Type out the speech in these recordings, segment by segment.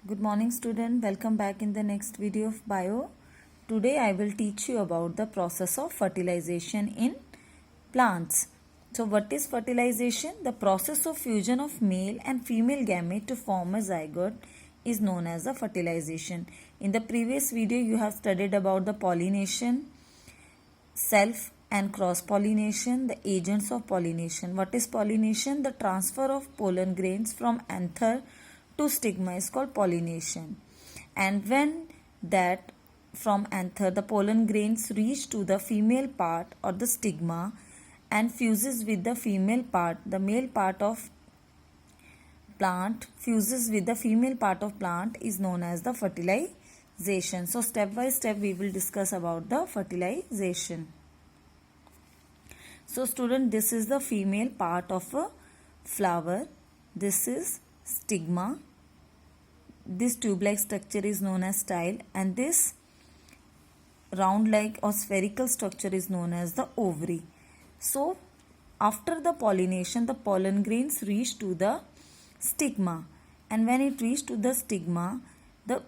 Good morning student, welcome back in the next video of bio. Today I will teach you about the process of fertilization in plants. So what is fertilization? The process of fusion of male and female gamete to form a zygote is known as the fertilization. In the previous video you have studied about the pollination, self and cross pollination, the agents of pollination. What is pollination? The transfer of pollen grains from anther to stigma is called pollination. And when that from anther the pollen grains reach to the female part or the stigma and fuses with the female part, the male part of plant fuses with the female part of plant is known as the fertilization. So step by step we will discuss about the fertilization. So student, this is the female part of a flower. This is stigma. This tube-like structure is known as style, and this round-like or spherical structure is known as the ovary. So after the pollination, the pollen grains reach to the stigma, and when it reaches to the stigma, the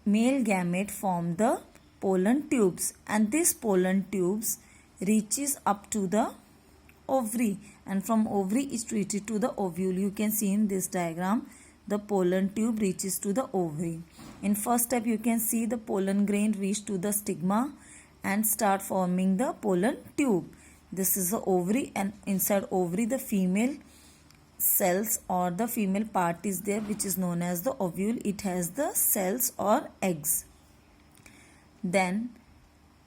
male gamete form the pollen tubes, and these pollen tubes reaches up to the ovary, and from ovary is reached to the ovule. You can see in this diagram the pollen tube reaches to the ovary. In first step you can see the pollen grain reach to the stigma and start forming the pollen tube. This is the ovary, and inside ovary the female cells or the female part is there, which is known as the ovule. It has the cells or eggs. Then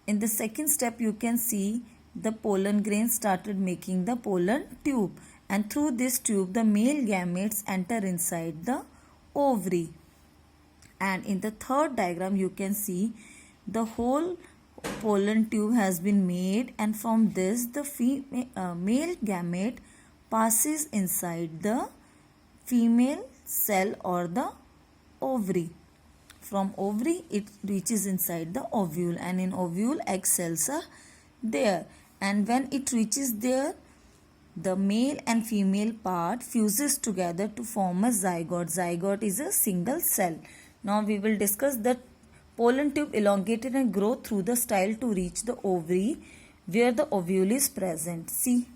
in the second step you can see the pollen grain started making the pollen tube, and through this tube the male gametes enter inside the ovary. And in the third diagram you can see the whole pollen tube has been made, and from this the male gamete passes inside the female cell or the ovary. From ovary it reaches inside the ovule, and in ovule egg cells are there, and when it reaches there the male and female part fuses together to form a zygote. Zygote is a single cell. Now we will discuss that pollen tube elongated and grow through the style to reach the ovary where the ovule is present. See,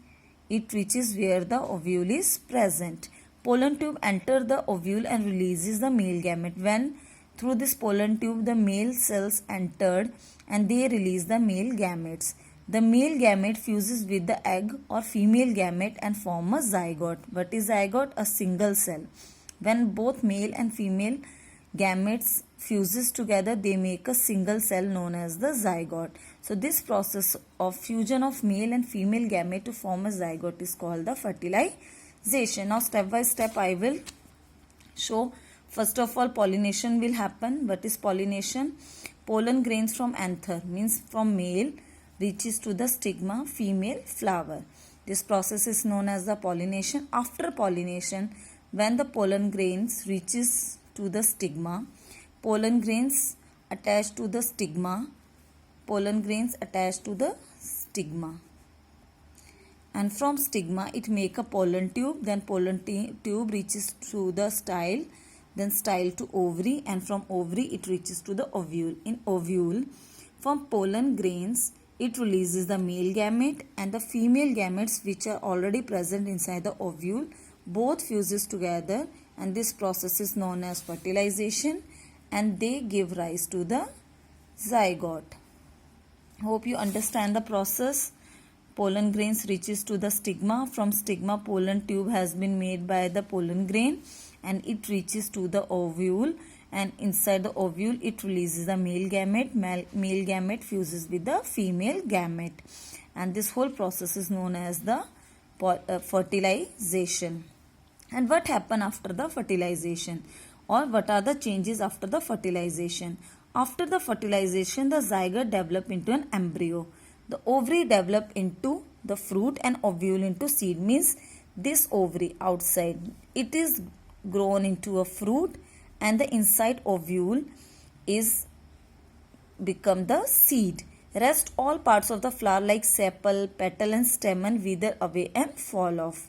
it reaches where the ovule is present. Pollen tube enter the ovule and releases the male gamete. When through this pollen tube the male cells entered and they release the male gametes. The male gamete fuses with the egg or female gamete and form a zygote. What is zygote? A single cell. When both male and female gametes fuses together, they make a single cell known as the zygote. So this process of fusion of male and female gamete to form a zygote is called the fertilization. Now step by step I will show. First of all, pollination will happen. What is pollination? Pollen grains from anther, means from male, reaches to the stigma, female flower. This process is known as the pollination. After pollination, when the pollen grains reaches to the stigma, pollen grains attach to the stigma, pollen grains attach to the stigma, and from stigma it make a pollen tube. Then pollen tube reaches to the style, then style to ovary, and from ovary it reaches to the ovule. In ovule, from pollen grains it releases the male gamete and the female gametes which are already present inside the ovule. Both fuses together, and this process is known as fertilization, and they give rise to the zygote. Hope you understand the process. Pollen grains reaches to the stigma. From stigma pollen tube has been made by the pollen grain and it reaches to the ovule, and inside the ovule it releases the male gamete. Male gamete fuses with the female gamete, and this whole process is known as the fertilization. And what happens after the fertilization, or what are the changes after the fertilization? After the fertilization the zygote develop into an embryo. The ovary develop into the fruit and ovule into seed, means this ovary outside it is grown into a fruit, and the inside ovule is become the seed. Rest all parts of the flower like sepal, petal and stamen wither away and fall off.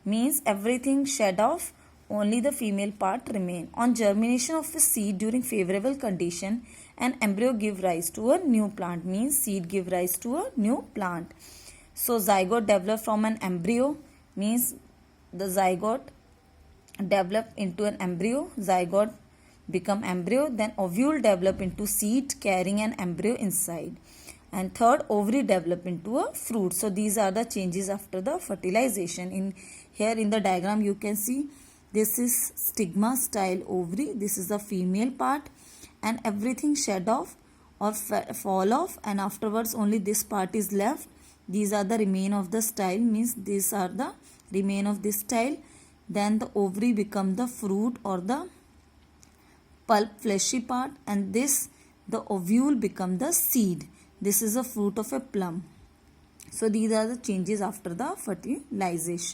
Means everything shed off, only the female part remain. On germination of a seed during favorable condition, an embryo give rise to a new plant, means seed give rise to a new plant. So zygote develop from an embryo, means the zygote develop into an embryo, zygote become embryo, then ovule develop into seed carrying an embryo inside, and third, ovary develop into a fruit. So these are the changes after the fertilization. In here in the diagram you can see this is stigma style ovary, this is the female part, and everything shed off or fall off, and afterwards only this part is left. These are the remain of the style, means these are the remain of this style. Then the ovary become the fruit or the pulp fleshy part, and this the ovule become the seed. This is a fruit of a plum. So these are the changes after the fertilization.